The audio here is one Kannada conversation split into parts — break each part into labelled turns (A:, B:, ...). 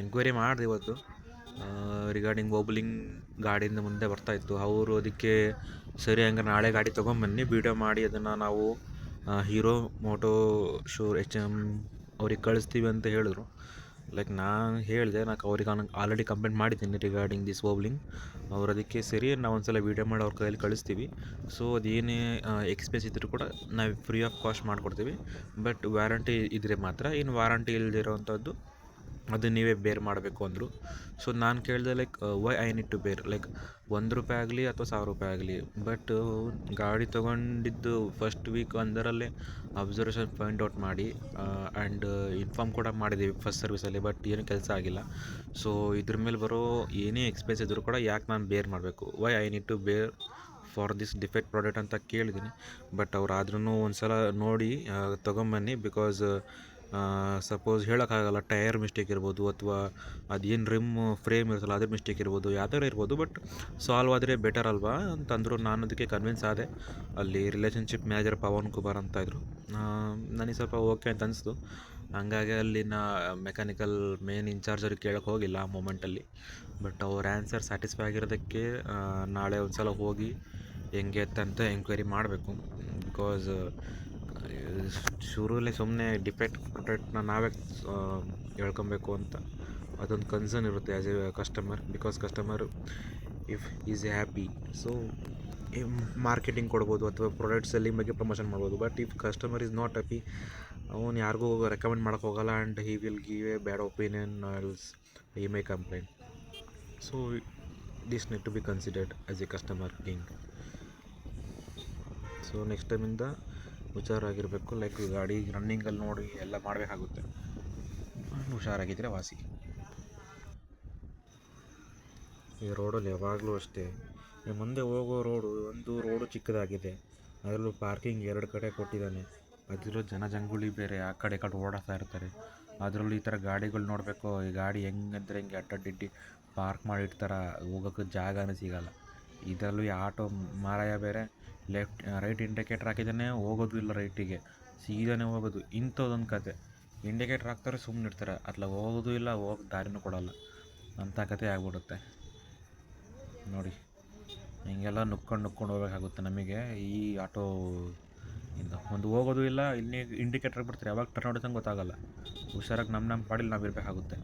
A: ಎನ್ಕ್ವೈರಿ ಮಾಡಿದೆ ಇವತ್ತು ರಿಗಾರ್ಡಿಂಗ್ ವೋಬ್ಲಿಂಗ್ ಗಾಡಿಯಿಂದ ಮುಂದೆ ಬರ್ತಾಯಿತ್ತು. ಅವರು ಅದಕ್ಕೆ ಸರಿ ಹಂಗೆ ನಾಳೆ ಗಾಡಿ ತೊಗೊಂಬನ್ನಿ, ವೀಡಿಯೋ ಮಾಡಿ ಅದನ್ನು ನಾವು ಹೀರೋ ಮೋಟೋ ಶೋ HM ಅವ್ರಿಗೆ ಕಳಿಸ್ತೀವಿ ಅಂತ ಹೇಳಿದ್ರು. ಲೈಕ್ ನಾನು ಹೇಳಿದೆ, ಅವ್ರಿಗೆ ಆಲ್ರೆಡಿ ಕಂಪ್ಲೇಂಟ್ ಮಾಡಿದ್ದೀನಿ ರಿಗಾರ್ಡಿಂಗ್ ದಿಸ್ ವೋಬ್ಲಿಂಗ್. ಅವ್ರು ಅದಕ್ಕೆ ಸರಿ ನಾವು ಒಂದ್ಸಲ ವೀಡಿಯೋ ಮಾಡಿ ಅವ್ರ ಕೈಯಲ್ಲಿ ಕಳಿಸ್ತೀವಿ. ಸೊ ಅದೇನೇ ಎಕ್ಸ್ಪೆನ್ಸ್ ಇದ್ದರೂ ಕೂಡ ನಾವು ಫ್ರೀ ಆಫ್ ಕಾಸ್ಟ್ ಮಾಡಿಕೊಡ್ತೀವಿ. ಬಟ್ ವ್ಯಾರಂಟಿ ಇದ್ದರೆ ಮಾತ್ರ, ಇನ್ನು ವಾರಂಟಿ ಇಲ್ಲದಿರೋವಂಥದ್ದು ಅದು ನೀವೇ ಬೇರ್ ಮಾಡಬೇಕು ಅಂದರು. ಸೊ ನಾನು ಕೇಳಿದೆ like why I need to bear, like ₹1 ಆಗಲಿ ಅಥವಾ ₹1000 ಆಗಲಿ. ಬಟ್ ಗಾಡಿ ತೊಗೊಂಡಿದ್ದು ಫಸ್ಟ್ ವೀಕ್ ಒಂದರಲ್ಲೇ ಅಬ್ಸರ್ವೇಷನ್ ಫೈಂಡ್ ಔಟ್ ಮಾಡಿ ಆ್ಯಂಡ್ ಇನ್ಫಾರ್ಮ್ ಕೂಡ ಮಾಡಿದ್ದೀವಿ ಫಸ್ಟ್ ಸರ್ವಿಸಲ್ಲಿ, ಬಟ್ ಏನೂ ಕೆಲಸ ಆಗಿಲ್ಲ. ಸೊ ಇದ್ರ ಮೇಲೆ ಬರೋ ಏನೇ ಎಕ್ಸ್ಪೆನ್ಸ್ ಇದ್ದರೂ ಕೂಡ ಯಾಕೆ ನಾನು ಬೇರ್ ಮಾಡಬೇಕು, why I need to bear for this defect product ಅಂತ ಕೇಳಿದ್ದೀನಿ. ಬಟ್ ಅವ್ರು ಆದ್ರೂ ಒಂದು ಸಲ ನೋಡಿ ತೊಗೊಂಬನ್ನಿ. ಬಿಕಾಸ್ ಸಪೋಸ್ ಹೇಳೋಕ್ಕಾಗಲ್ಲ, ಟೈರ್ ಮಿಸ್ಟೇಕ್ ಇರ್ಬೋದು ಅಥವಾ ಅದೇನು ರಿಮ್ ಫ್ರೇಮ್ ಇರ್ತಲ್ಲ ಅದ್ರ ಮಿಸ್ಟೇಕ್ ಇರ್ಬೋದು, ಯಾವ ಥರ ಇರ್ಬೋದು. ಬಟ್ ಸಾಲ್ವ್ ಆದರೆ ಬೆಟರ್ ಅಲ್ವಾ ಅಂತಂದರು. ನಾನು ಅದಕ್ಕೆ ಕನ್ವಿನ್ಸ್ ಆದೆ. ಅಲ್ಲಿ ರಿಲೇಷನ್ಶಿಪ್ ಮ್ಯಾನೇಜರ್ ಪವನ್ ಕುಮಾರ್ ಅಂತ ಇದ್ದರು. ನನಗೆ ಸ್ವಲ್ಪ ಓಕೆ ಅಂತ ಅನಿಸ್ತು. ಹಂಗಾಗಿ ಅಲ್ಲಿನ ಮೆಕ್ಯಾನಿಕಲ್ ಮೇನ್ ಇನ್ಚಾರ್ಜರಿಗೆ ಕೇಳೋಕ್ಕೆ ಹೋಗಿಲ್ಲ ಆ ಮೂಮೆಂಟಲ್ಲಿ. ಬಟ್ ಅವ್ರ ಆನ್ಸರ್ ಸ್ಯಾಟಿಸ್ಫೈ ಆಗಿರೋದಕ್ಕೆ ನಾಳೆ ಒಂದು ಸಲ ಹೋಗಿ ಹೆಂಗೆ ಅಂತ ಎಂಕ್ವೈರಿ ಮಾಡಬೇಕು. ಬಿಕಾಸ್ ಶುರುವಲ್ಲೇ ಸುಮ್ಮನೆ ಡಿಫೆಕ್ಟ್ ಪ್ರಾಡಕ್ಟ್ನ ನಾವೇ ಹೇಳ್ಕೊಬೇಕು ಅಂತ ಅದೊಂದು ಕನ್ಸರ್ನ್ ಇರುತ್ತೆ as a customer. Because customer if is happy, so marketing ಕೊಡ್ಬೋದು ಅಥವಾ ಪ್ರಾಡಕ್ಟ್ ಸೆಲ್ಲಿಂಗ್ ಬಗ್ಗೆ ಪ್ರಮೋಷನ್ ಮಾಡ್ಬೋದು. But if customer is not happy, ಅವನು ಯಾರಿಗೂ ರೆಕಮೆಂಡ್ ಮಾಡೋಕ್ಕೆ ಹೋಗಲ್ಲ and he will give a bad opinion else he may complaint. So this need to be considered as a customer king. So next ಟೈಮಿಂದ ಹುಷಾರಾಗಿರಬೇಕು. ಲೈಕ್ ಗಾಡಿ ರನ್ನಿಂಗಲ್ಲಿ ನೋಡಿ ಎಲ್ಲ ಮಾಡಬೇಕಾಗುತ್ತೆ. ಹುಷಾರಾಗಿದ್ದರೆ ವಾಸಿ. ಈ ರೋಡಲ್ಲಿ ಯಾವಾಗಲೂ ಅಷ್ಟೇ, ಮುಂದೆ ಹೋಗೋ ರೋಡು ಚಿಕ್ಕದಾಗಿದೆ, ಅದರಲ್ಲೂ ಪಾರ್ಕಿಂಗ್ 2 ಕಡೆ ಕೊಟ್ಟಿದ್ದಾನೆ. ಅದರಲ್ಲೂ ಜನಜಂಗುಳಿ ಬೇರೆ, ಆ ಕಡೆ ಓಡಾಡ್ತಾ ಇರ್ತಾರೆ. ಅದರಲ್ಲೂ ಈ ಥರ ಗಾಡಿಗಳು ನೋಡಬೇಕು. ಈ ಗಾಡಿ ಹೆಂಗಂದ್ರೆ ಹಿಂಗೆ ಅಡ್ಡಡ್ಡಿಡ್ಡಿ ಪಾರ್ಕ್ ಮಾಡಿರ್ತಾರೆ, ಹೋಗೋಕ್ಕೆ ಜಾಗನೇ ಸಿಗೋಲ್ಲ. ಇದರಲ್ಲೂ ಈ ಆಟೋ ಮಾರಾಯ ಬೇರೆ ರೈಟ್ ಇಂಡಿಕೇಟ್ರ್ ಹಾಕಿದ್ದಾನೆ, ಹೋಗೋದು ಇಲ್ಲ ರೈಟಿಗೆ, ಸೀದಾನೇ ಹೋಗೋದು. ಇಂಥದ್ದೊಂದು ಕತೆ. ಇಂಡಿಕೇಟ್ರ್ ಹಾಕ್ತಾರೆ, ಸುಮ್ಮನೆ ಇರ್ತಾರೆ, ಅತ್ಲಾಗ ಹೋಗೋದು ಇಲ್ಲ, ಹೋಗೋಕ್ಕೆ ದಾರಿನೂ ಕೊಡೋಲ್ಲ. ಅಂಥ ಕತೆ ಆಗ್ಬಿಡುತ್ತೆ ನೋಡಿ. ಹಿಂಗೆಲ್ಲ ನುಕ್ಕೊಂಡು ಹೋಗ್ಬೇಕಾಗುತ್ತೆ ನಮಗೆ ಈ ಆಟೋ ಇಂದ. ಒಂದು ಹೋಗೋದು ಇಲ್ಲ, ಇಲ್ಲಿ ಇಂಡಿಕೇಟ್ರ್ ಬಿಡ್ತಾರೆ, ಯಾವಾಗ ಟರ್ನ್ ಹೊಡಿತಂಗೆ ಗೊತ್ತಾಗಲ್ಲ. ಹುಷಾರಾಗಿ ನಮ್ಮ ಪಾಡಿಲಿ ನಾವು ಇರಬೇಕಾಗುತ್ತೆ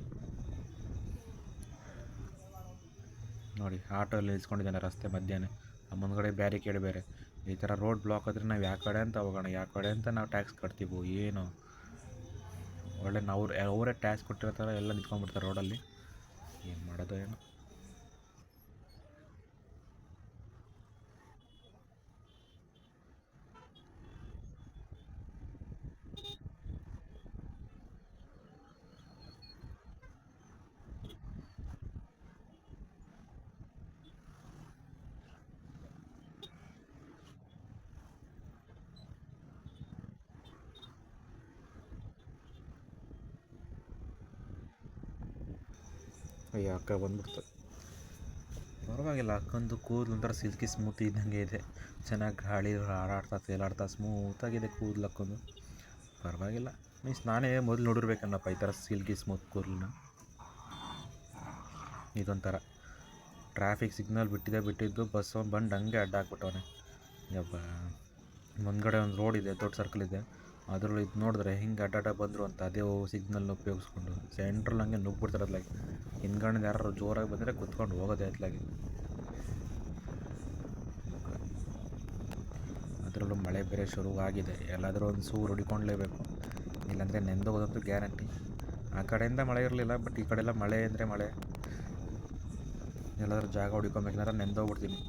A: ನೋಡಿ. ಆಟೋ ಅಲ್ಲಿ ನಿಲ್ಸ್ಕೊಂಡಿದ್ದಾನೆ ರಸ್ತೆ ಮಧ್ಯಾಹ್ನ, ಮುಂದ್ಗಡೆ ಬ್ಯಾರಿಕೇಡ್ ಬೇರೆ. ಈ ಥರ ರೋಡ್ ಬ್ಲಾಕ್ ಆದರೆ ನಾವು ಯಾವ ಕಡೆ ಅಂತ ಹೋಗೋಣ, ಯಾವ ಕಡೆ ಅಂತ ನಾವು ಟ್ಯಾಕ್ಸ್ ಕಟ್ತೀವೋ ಏನು. ಒಳ್ಳೆ ಅವರೇ ಟ್ಯಾಕ್ಸ್ ಕೊಟ್ಟಿರೋ ಥರ ಎಲ್ಲ ನಿಂತ್ಕೊಂಡ್ಬಿಡ್ತಾರೆ ರೋಡಲ್ಲಿ. ಏನು ಮಾಡೋದು ಏನು. ಅಯ್ಯೋ ಅಕ್ಕ ಬಂದ್ಬಿಡ್ತು. ಪರವಾಗಿಲ್ಲ, ಅಕ್ಕಂದು ಕೂದಲು ಒಂಥರ ಸಿಲ್ಕಿ ಸ್ಮೂತ್ ಇದ್ದಂಗೆ ಇದೆ. ಚೆನ್ನಾಗಿ ಗಾಳಿ ಹಾಡಾಡ್ತಾ ತೇಲಾಡ್ತಾ ಸ್ಮೂತಾಗಿದೆ ಕೂದಲು ಅಕ್ಕಂದು. ಪರವಾಗಿಲ್ಲ. ಮೀನ್ಸ್ ನಾನೇ ಮೊದಲು ನೋಡಿರ್ಬೇಕನ್ನಪ್ಪ ಈ ಥರ ಸಿಲ್ಕಿ ಸ್ಮೂತ್ ಕೂದಲನ್ನ. ಇದೊಂಥರ ಟ್ರಾಫಿಕ್ ಸಿಗ್ನಲ್ ಬಿಟ್ಟಿದ್ದು ಬಸ್ ಬಂದು ಹಂಗೆ ಅಡ್ಡ ಹಾಕ್ಬಿಟ್ಟವನೆ. ಯಪ್ಪ, ಮುಂದ್ಗಡೆ ಒಂದು ರೋಡ್ ಇದೆ, ದೊಡ್ಡ ಸರ್ಕಲ್ ಇದೆ, ಅದರಲ್ಲಿ ಇದು ನೋಡಿದ್ರೆ ಹಿಂಗೆ ಅಡ್ಡ ಬಂದರು ಅಂತ ಅದೇ ಸಿಗ್ನಲ್ನ ಉಪಯೋಗಿಸ್ಕೊಂಡು ಸೆಂಟ್ರಲ್ಲಿ ಹಂಗೆ ನುಗ್ಬಿಡ್ತಾರೆ. ಅದ್ಲಾಗಿ ಹಿಂದ್ಗಡೆ ಯಾರು ಜೋರಾಗಿ ಬಂದರೆ ಕುತ್ಕೊಂಡು ಹೋಗೋದೇ ಅತ್ಲಾಗಿ. ಅದರಲ್ಲೂ ಮಳೆ ಬೇರೆ ಶುರುವಾಗಿದೆ, ಎಲ್ಲಾದರೂ ಒಂದು ಸೂರು ಹೊಡಿಕೊಂಡ್ಲೇಬೇಕು, ಇಲ್ಲಾಂದರೆ ನೆಂದೋಗೋದಂತೂ ಗ್ಯಾರಂಟಿ. ಆ ಕಡೆಯಿಂದ ಮಳೆ ಇರಲಿಲ್ಲ, ಬಟ್ ಈ ಕಡೆಲ್ಲ ಮಳೆ ಅಂದರೆ ಮಳೆ. ಎಲ್ಲಾದರೂ ಜಾಗ ಹೊಡಿಕೊಬೇಕಂದ್ರೆ ನೆಂದೋಗ್ಬಿಡ್ತೀನಿ.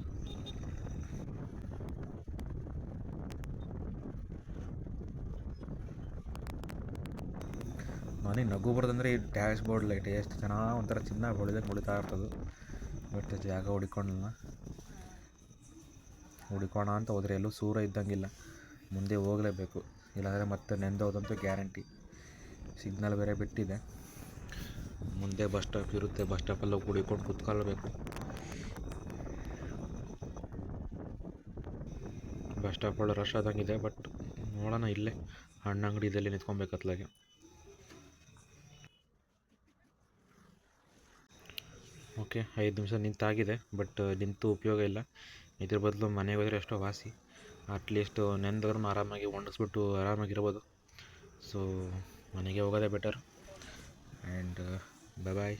A: ನನಗೆ ನಗು ಬರೋದಂದರೆ ಈ ಡ್ಯಾಶ್ ಬೋರ್ಡ್ ಲೈಟ್ ಎಷ್ಟು ಚೆನ್ನಾಗಿ ಒಂಥರ ಚಿನ್ನ ಹೊಳಿತಾ ಇರ್ತದೆ. ಬಟ್ ಜಾಗ ಹುಡ್ಕೋಣ ಅಂತ ಹೋದರೆ ಎಲ್ಲೂ ಸೂರ ಇದ್ದಂಗಿಲ್ಲ, ಮುಂದೆ ಹೋಗಲೇಬೇಕು, ಇಲ್ಲಾಂದರೆ ಮತ್ತೆ ನೆಂದೋದಂತೂ ಗ್ಯಾರಂಟಿ. ಸಿಗ್ನಲ್ ಬೇರೆ ಬಿಟ್ಟಿದೆ, ಮುಂದೆ ಬಸ್ ಸ್ಟಾಪ್ ಇರುತ್ತೆ, ಬಸ್ ಸ್ಟಾಪಲ್ಲಿ ಹುಡ್ಕೊಂಡು ಕುತ್ಕೊಳ್ಬೇಕು. ಬಸ್ ಸ್ಟಾಪ್ ಒಳ್ಳೆ ರಶ್ ಆದಂಗಿದೆ, ಬಟ್ ನೋಡೋಣ, ಇಲ್ಲೇ ಹಣ್ಣು ಅಂಗಡಿದಲ್ಲಿ ನಿಂತ್ಕೊಬೇಕತ್ಲಾಗೆ. ಓಕೆ 5 ನಿಮಿಷ ನಿಂತಾಗಿದೆ, ಬಟ್ ನಿಂತು ಉಪಯೋಗ ಇಲ್ಲ. ಇದ್ರ ಬದಲು ಮನೆಗೆ ಹೋದರೆ ಎಷ್ಟೋ ವಾಸಿ. ಅಟ್ಲೀಸ್ಟ್ ನೆಂದವ್ರನ್ನ ಆರಾಮಾಗಿ ಒಣಗಿಸ್ಬಿಟ್ಟು ಆರಾಮಾಗಿರ್ಬೋದು. ಸೊ ಮನೆಗೆ ಹೋಗೋದೇ ಬೆಟರ್. And bye.